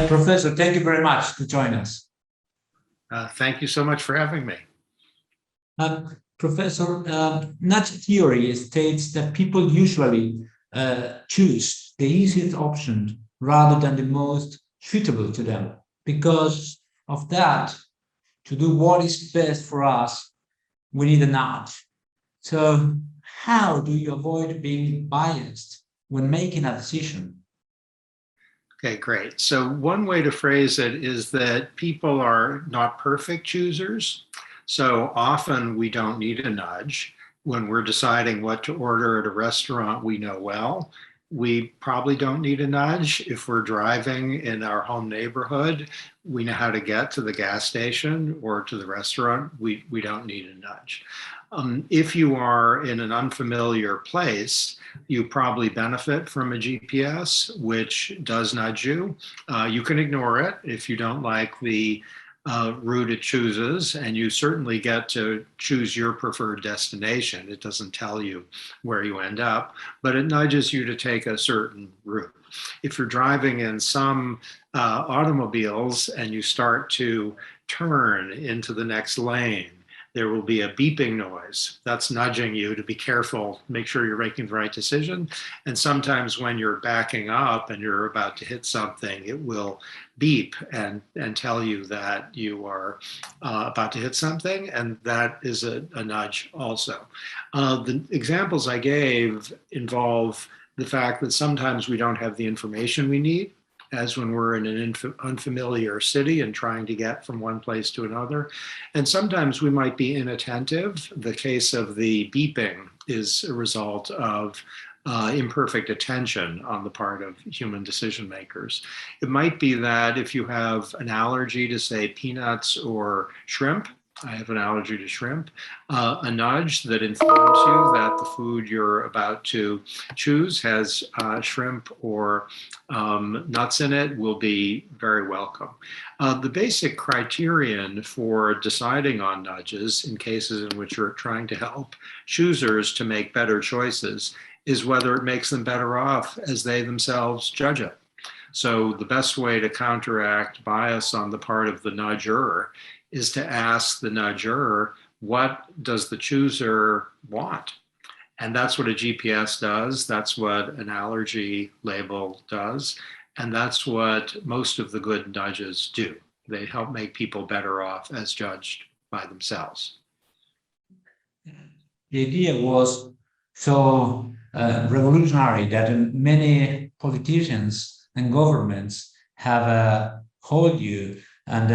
Professor, thank you very much to join us. Thank you so much for having me. Professor, Nash theory states that people usually choose the easiest option rather than the most suitable to them. Because of that, to do what is best for us, we need a nudge. So how do you avoid being biased when making a decision? Okay, great. So one way to phrase it is that people are not perfect choosers. So often we don't need a nudge. When we're deciding what to order at a restaurant we know well, we probably don't need a nudge. If we're driving in our home neighborhood, we know how to get to the gas station or to the restaurant. We don't need a nudge. If you are in an unfamiliar place, you probably benefit from a GPS, which does nudge you. You can ignore it if you don't like the route it chooses, and you certainly get to choose your preferred destination. It doesn't tell you where you end up, but it nudges you to take a certain route. If you're driving in some automobiles and you start to turn into the next lane, there will be a beeping noise that's nudging you to be careful, make sure you're making the right decision. And sometimes when you're backing up and you're about to hit something, it will beep and tell you that you are about to hit something, and that is a nudge also. The examples I gave involve the fact that sometimes we don't have the information we need, as when we're in an unfamiliar city and trying to get from one place to another. And sometimes we might be inattentive. The case of the beeping is a result of imperfect attention on the part of human decision makers. It might be that if you have an allergy to, say, peanuts or shrimp, I have an allergy to shrimp, a nudge that informs you that the food you're about to choose has shrimp or nuts in it will be very welcome. The basic criterion for deciding on nudges in cases in which you're trying to help choosers to make better choices is whether it makes them better off as they themselves judge it. So the best way to counteract bias on the part of the nudger is to ask the nudger, what does the chooser want? And that's what a GPS does. That's what an allergy label does. And that's what most of the good nudges do. They help make people better off as judged by themselves. The idea was so revolutionary that many politicians and governments have told you and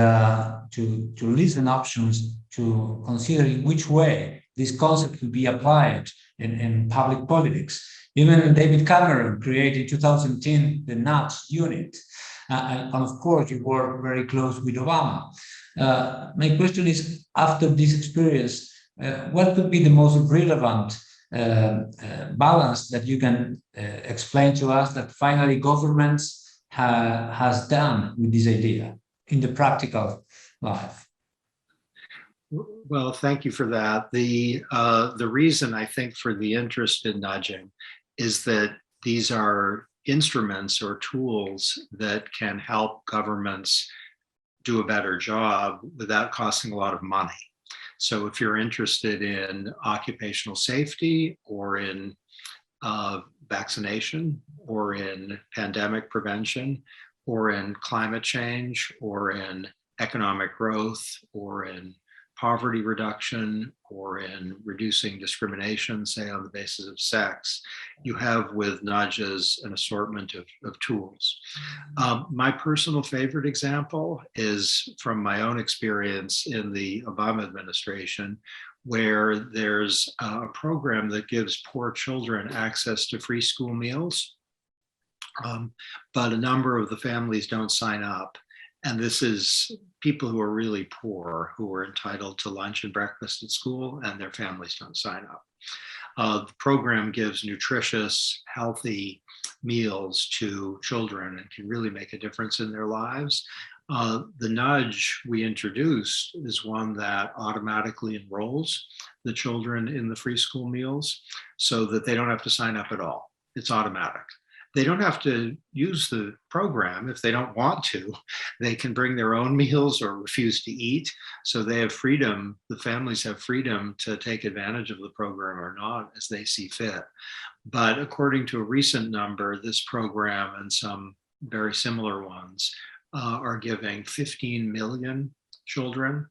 to listen options to consider in which way this concept could be applied in public politics. Even David Cameron created in 2010 the Nash unit. And of course, you work very close with Obama. My question is, after this experience, what could be the most relevant balance that you can explain to us that finally governments has done with this idea in the practical life? Well, thank you for that. The reason I think for the interest in nudging is that these are instruments or tools that can help governments do a better job without costing a lot of money. So if you're interested in occupational safety or in vaccination or in pandemic prevention or in climate change or in economic growth or in poverty reduction or in reducing discrimination, say on the basis of sex, you have with nudges an assortment of tools. My personal favorite example is from my own experience in the Obama administration, where there's a program that gives poor children access to free school meals, but a number of the families don't sign up. And this is people who are really poor, who are entitled to lunch and breakfast at school, and their families don't sign up. The program gives nutritious, healthy meals to children and can really make a difference in their lives. The nudge we introduced is one that automatically enrolls the children in the free school meals so that they don't have to sign up at all. It's automatic. They don't have to use the program if they don't want to. They can bring their own meals or refuse to eat. So they have freedom. The families have freedom to take advantage of the program or not as they see fit. But according to a recent number, this program and some very similar ones are giving 15 million children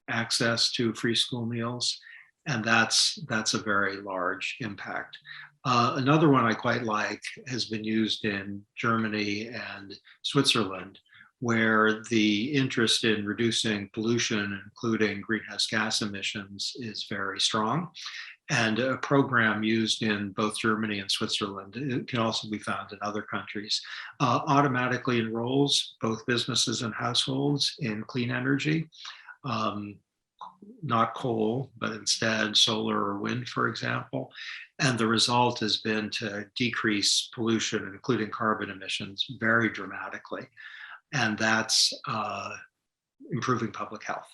access to free school meals. And that's a very large impact. Another one I quite like has been used in Germany and Switzerland, where the interest in reducing pollution, including greenhouse gas emissions, is very strong. And a program used in both Germany and Switzerland, it can also be found in other countries, automatically enrolls both businesses and households in clean energy. Not coal, but instead solar or wind, for example. And the result has been to decrease pollution, including carbon emissions, very dramatically. And that's improving public health.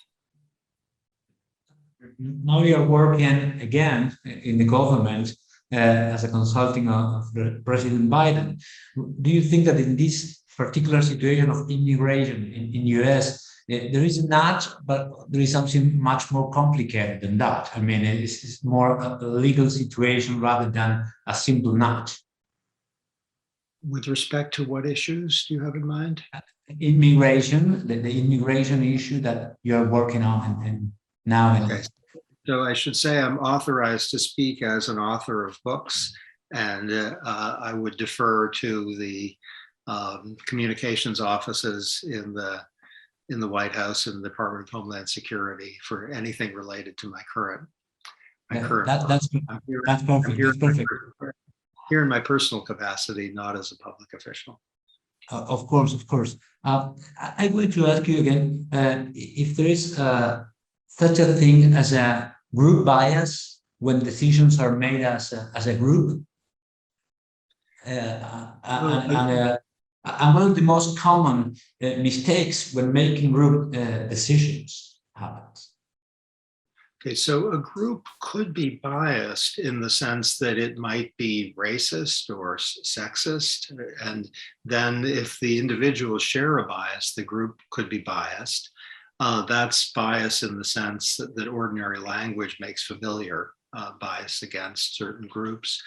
Now you're working again in the government as a consulting of President Biden. Do you think that in this particular situation of immigration in US, there is not, but there is something much more complicated than that? I mean, it's more a legal situation rather than a simple not. With respect to what issues do you have in mind? Immigration, the immigration issue that you're working on and now. Okay. So I should say I'm authorized to speak as an author of books, and I would defer to the communications offices in the White House and the Department of Homeland Security for anything related to my current. That's perfect. That's perfect. Here in my personal capacity, not as a public official. Of course. I'm going to ask you again if there is such a thing as a group bias when decisions are made as a group. And one of the most common mistakes when making group decisions happens. Okay, so a group could be biased in the sense that it might be racist or sexist. And then if the individuals share a bias, the group could be biased. That's bias in the sense that ordinary language makes familiar bias against certain groups.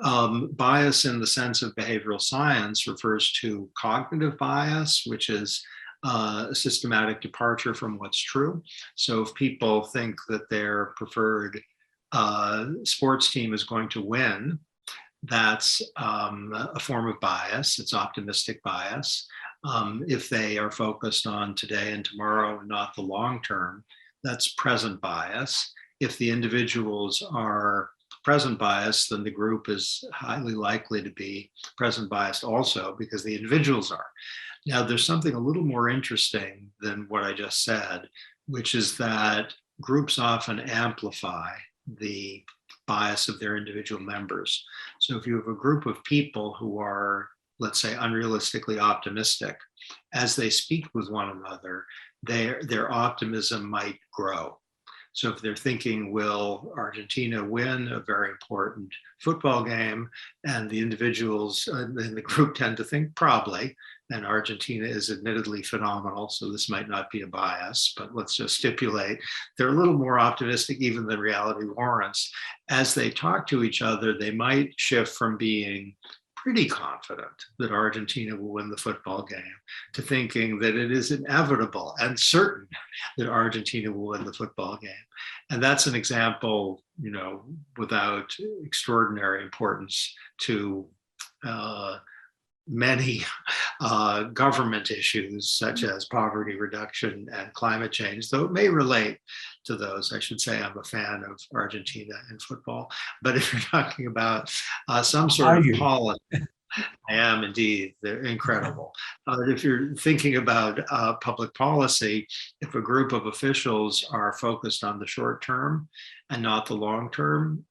Bias in the sense of behavioral science refers to cognitive bias, which is a systematic departure from what's true. So if people think that their preferred sports team is going to win, that's a form of bias. It's optimistic bias. If they are focused on today and tomorrow and not the long term, that's present bias. If the individuals are present bias, then the group is highly likely to be present biased also because the individuals are. Now, there's something a little more interesting than what I just said, which is that groups often amplify the bias of their individual members. So if you have a group of people who are, let's say, unrealistically optimistic, as they speak with one another, their optimism might grow. So if they're thinking, will Argentina win a very important football game? And the individuals in the group tend to think probably, and Argentina is admittedly phenomenal, so this might not be a bias, but let's just stipulate they're a little more optimistic even than reality warrants. As they talk to each other, they might shift from being pretty confident that Argentina will win the football game to thinking that it is inevitable and certain that Argentina will win the football game. And that's an example, without extraordinary importance to many government issues such as poverty reduction and climate change, though it may relate to those. I should say I'm a fan of Argentina in football, but if you're talking about some sort of policy, I am indeed. They're incredible. If you're thinking about public policy, if a group of officials are focused on the short term and not the long term,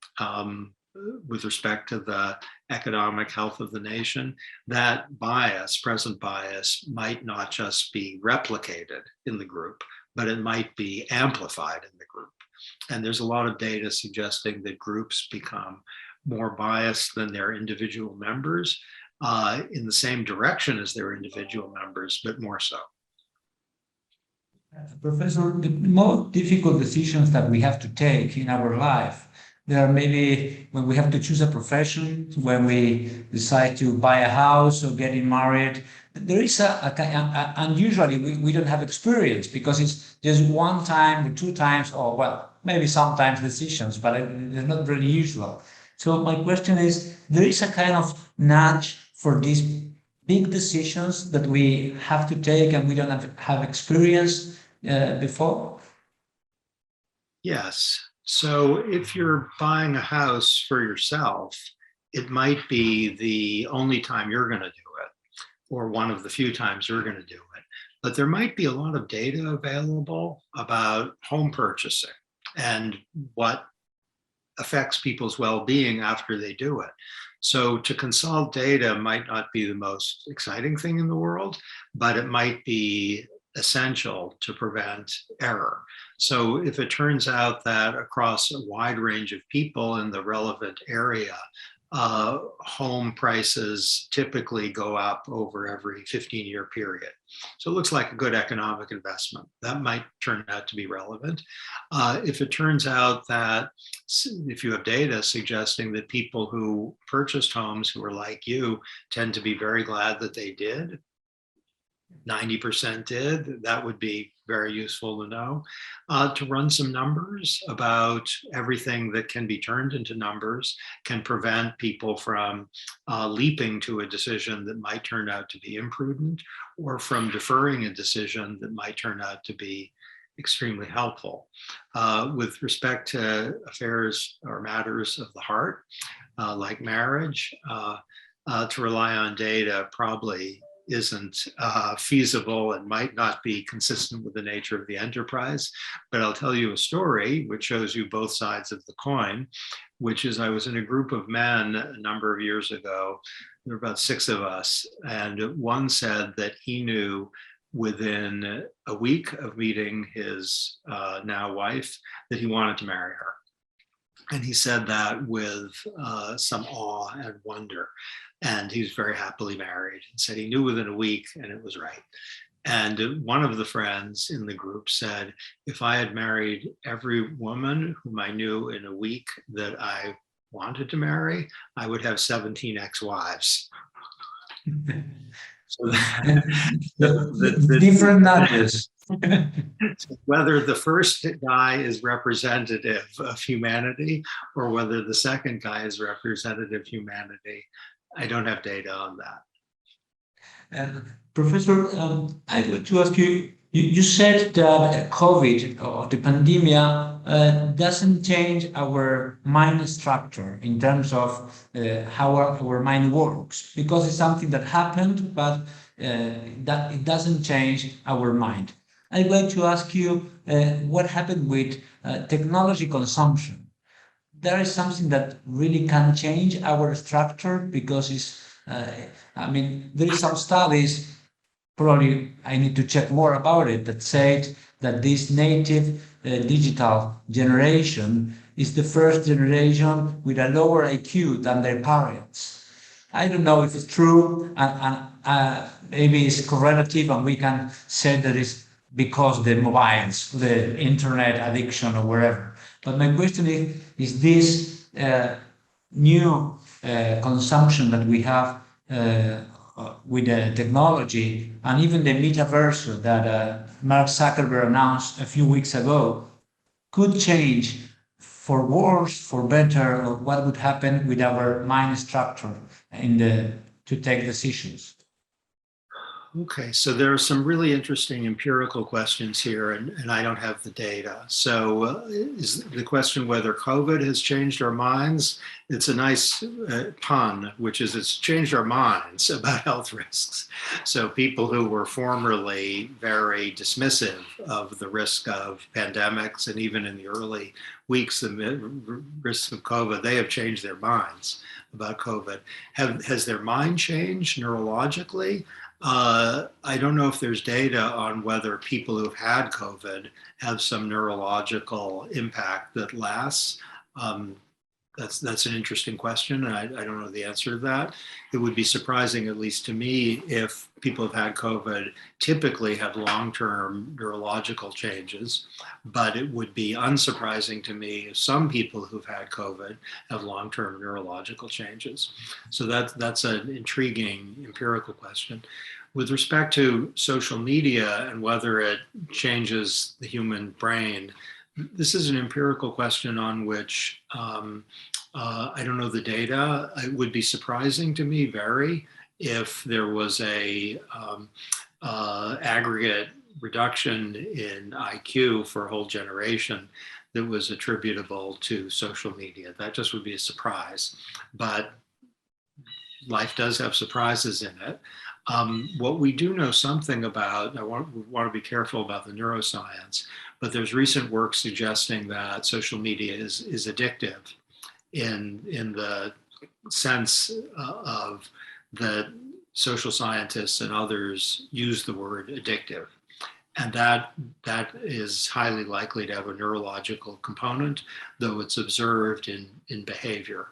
with respect to the economic health of the nation, that bias, present bias, might not just be replicated in the group, but it might be amplified in the group. And there's a lot of data suggesting that groups become more biased than their individual members in the same direction as their individual members, but more so. Professor, the most difficult decisions that we have to take in our life, there are maybe when we have to choose a profession, when we decide to buy a house or getting married. There is and usually we don't have experience because it's just one time or two times, or well, maybe sometimes decisions, but it's not really usual. So my question is, there is a kind of nudge for these big decisions that we have to take and we don't have experience before? Yes. So if you're buying a house for yourself, it might be the only time you're going to do it, or one of the few times you're going to do it. But there might be a lot of data available about home purchasing and what affects people's well-being after they do it. So to consult data might not be the most exciting thing in the world, but it might be essential to prevent error. So if it turns out that across a wide range of people in the relevant area, home prices typically go up over every 15-year period. So it looks like a good economic investment. That might turn out to be relevant. If it turns out that if you have data suggesting that people who purchased homes who are like you tend to be very glad that they did, 90% did, that would be very useful to know. To run some numbers about everything that can be turned into numbers can prevent people from leaping to a decision that might turn out to be imprudent, or from deferring a decision that might turn out to be extremely helpful. With respect to affairs or matters of the heart, like marriage, to rely on data probably isn't feasible and might not be consistent with the nature of the enterprise. But I'll tell you a story which shows you both sides of the coin, which is I was in a group of men a number of years ago. There were about 6 of us, and one said that he knew within a week of meeting his now wife that he wanted to marry her. And he said that with some awe and wonder. And he was very happily married, and said he knew within a week and it was right. And one of the friends in the group said, if I had married every woman whom I knew in a week that I wanted to marry, I would have 17 ex-wives. So the different nudges. Whether the first guy is representative of humanity or whether the second guy is representative of humanity, I don't have data on that. Professor, I want to ask you, you said that COVID or the pandemic doesn't change our mind structure in terms of how our mind works, because it's something that happened, but that it doesn't change our mind. I'd like to ask you what happened with technology consumption. There is something that really can change our structure because it's, I mean, there is some studies, probably I need to check more about it, that said that this native digital generation is the first generation with a lower IQ than their parents. I don't know if it's true, and maybe it's correlative, and we can say that it's because the mobiles, the internet addiction, or wherever. But my question is this new consumption that we have with the technology and even the metaverse that Mark Zuckerberg announced a few weeks ago could change for worse, for better, or what would happen with our mind structure to take decisions? Okay, so there are some really interesting empirical questions here, and I don't have the data. So is the question whether COVID has changed our minds? It's a nice pun, which is it's changed our minds about health risks. So people who were formerly very dismissive of the risk of pandemics, and even in the early weeks, the risks of COVID, they have changed their minds about COVID. Has their mind changed neurologically? I don't know if there's data on whether people who've had COVID have some neurological impact that lasts. That's an interesting question, and I don't know the answer to that. It would be surprising, at least to me, if people who've had COVID typically have long-term neurological changes, but it would be unsurprising to me if some people who've had COVID have long-term neurological changes. So that's an intriguing empirical question. With respect to social media and whether it changes the human brain, this is an empirical question on which I don't know the data. It would be surprising to me, very, if there was a aggregate reduction in IQ for a whole generation that was attributable to social media. That just would be a surprise. But life does have surprises in it. What we do know something about, we want to be careful about the neuroscience, but there's recent work suggesting that social media is addictive in the sense of that social scientists and others use the word addictive. And that is highly likely to have a neurological component, though it's observed in behavior.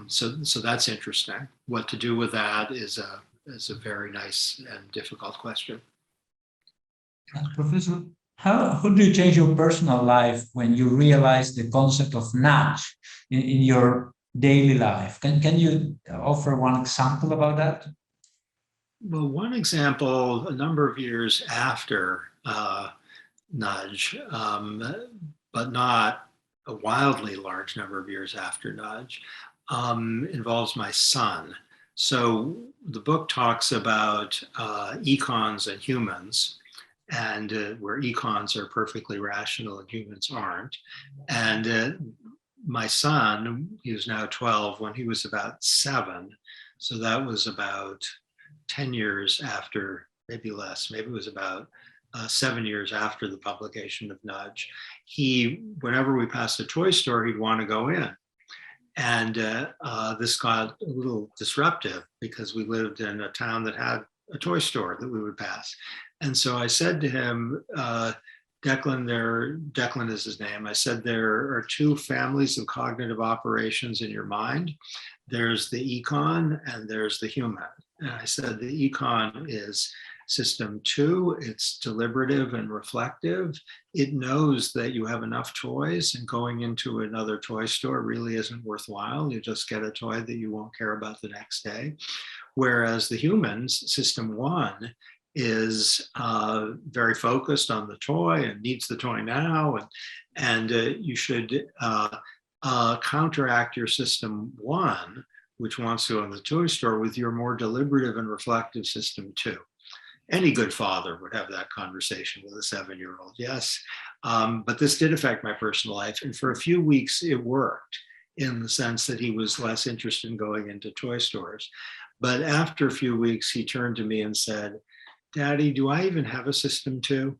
So that's interesting. What to do with that is a very nice and difficult question. Professor, how do you change your personal life when you realize the concept of Nash in your daily life? Can you offer one example about that? Well, one example, a number of years after Nudge, but not a wildly large number of years after Nudge, involves my son. So the book talks about econs and humans, and where econs are perfectly rational and humans aren't. And my son, he was now 12, when he was about 7, so that was about 10 years after, maybe less, maybe it was about 7 years after the publication of Nudge. Whenever we passed a toy store, he'd want to go in. And this got a little disruptive because we lived in a town that had a toy store that we would pass. And so I said to him, Declan is his name. I said, there are 2 families of cognitive operations in your mind. There's the econ and there's the human. And I said, the econ is system 2, it's deliberative and reflective. It knows that you have enough toys and going into another toy store really isn't worthwhile. You just get a toy that you won't care about the next day. Whereas the humans, system 1, is very focused on the toy and needs the toy now. And you should counteract your system 1, which wants to go in the toy store, with your more deliberative and reflective system 2. Any good father would have that conversation with a 7-year-old, yes. But this did affect my personal life. And for a few weeks, it worked in the sense that he was less interested in going into toy stores. But after a few weeks, he turned to me and said, Daddy, do I even have a system 2?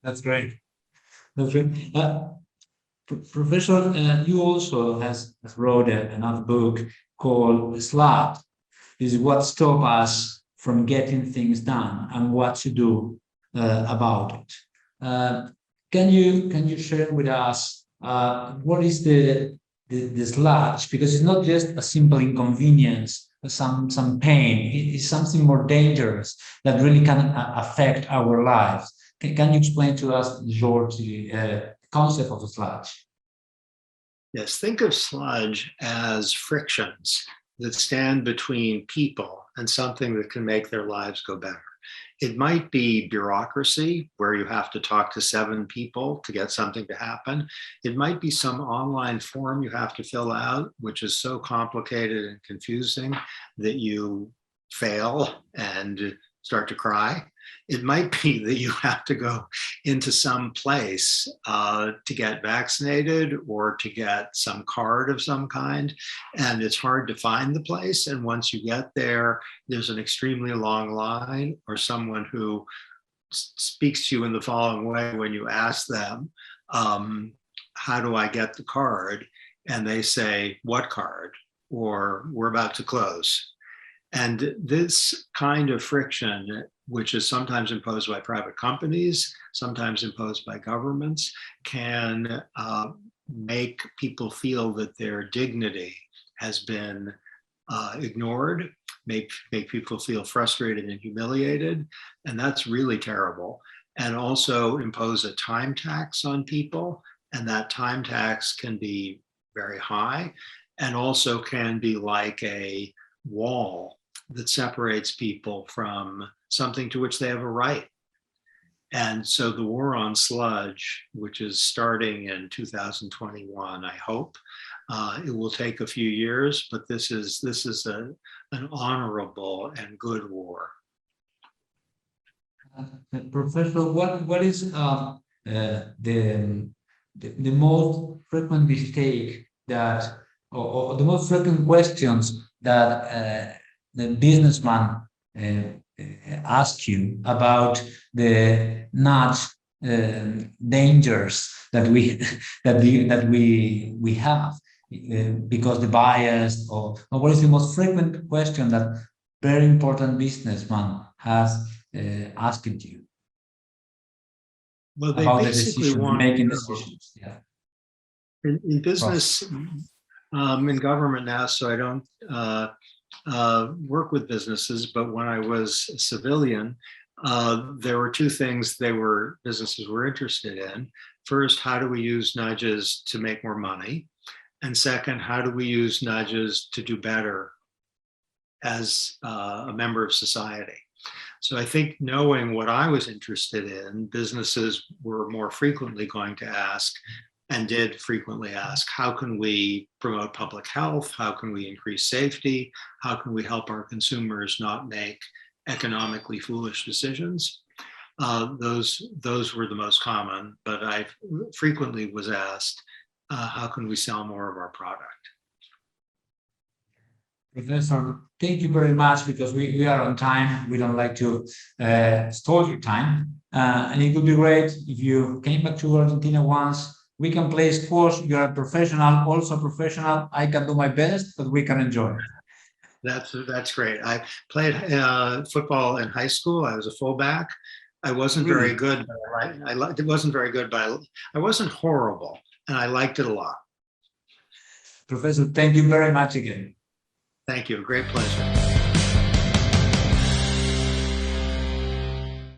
That's great. That's great. Professor, you also has wrote another book called Slot. Is what stops us from getting things done and what to do about it. Can you share with us what is the sludge? Because it's not just a simple inconvenience, some pain. It's something more dangerous that really can affect our lives. Can you explain to us, George, the concept of the sludge? Yes, think of sludge as frictions that stand between people and something that can make their lives go better. It might be bureaucracy, where you have to talk to 7 people to get something to happen. It might be some online form you have to fill out, which is so complicated and confusing that you fail and start to cry. It might be that you have to go into some place to get vaccinated or to get some card of some kind, and it's hard to find the place. And once you get there, there's an extremely long line, or someone who speaks to you in the following way when you ask them, how do I get the card? And they say, what card? Or we're about to close. And this kind of friction which is sometimes imposed by private companies, sometimes imposed by governments, can make people feel that their dignity has been ignored, make people feel frustrated and humiliated, and that's really terrible. And also impose a time tax on people, and that time tax can be very high, and also can be like a wall that separates people from something to which they have a right. And so the war on sludge, which is starting in 2021, I hope, it will take a few years, but this is an honorable and good war. Professor, what is the most frequent mistake that, or the most frequent questions that the businessman ask you about the Nash dangers that we have because the bias, or what is the most frequent question that very important businessman has asked you? Well, they about the basically decision, want making decisions. Yeah. in business, in government now, so I don't work with businesses, but when I was a civilian, there were two things businesses were interested in. First, how do we use nudges to make more money? And second, how do we use nudges to do better as a member of society? So I think knowing what I was interested in, businesses were more frequently going to ask, and did frequently ask, how can we promote public health? How can we increase safety? How can we help our consumers not make economically foolish decisions? Those were the most common, but I frequently was asked, how can we sell more of our product? Professor, thank you very much, because we are on time. We don't like to stall your time. And it would be great if you came back to Argentina once. We can play sports. You're a professional, also professional. I can do my best, but we can enjoy it. That's great. I played football in high school. I was a fullback. I wasn't Really? very good. But it wasn't very good, but I wasn't horrible, and I liked it a lot. Professor, thank you very much again. Thank you. Great pleasure.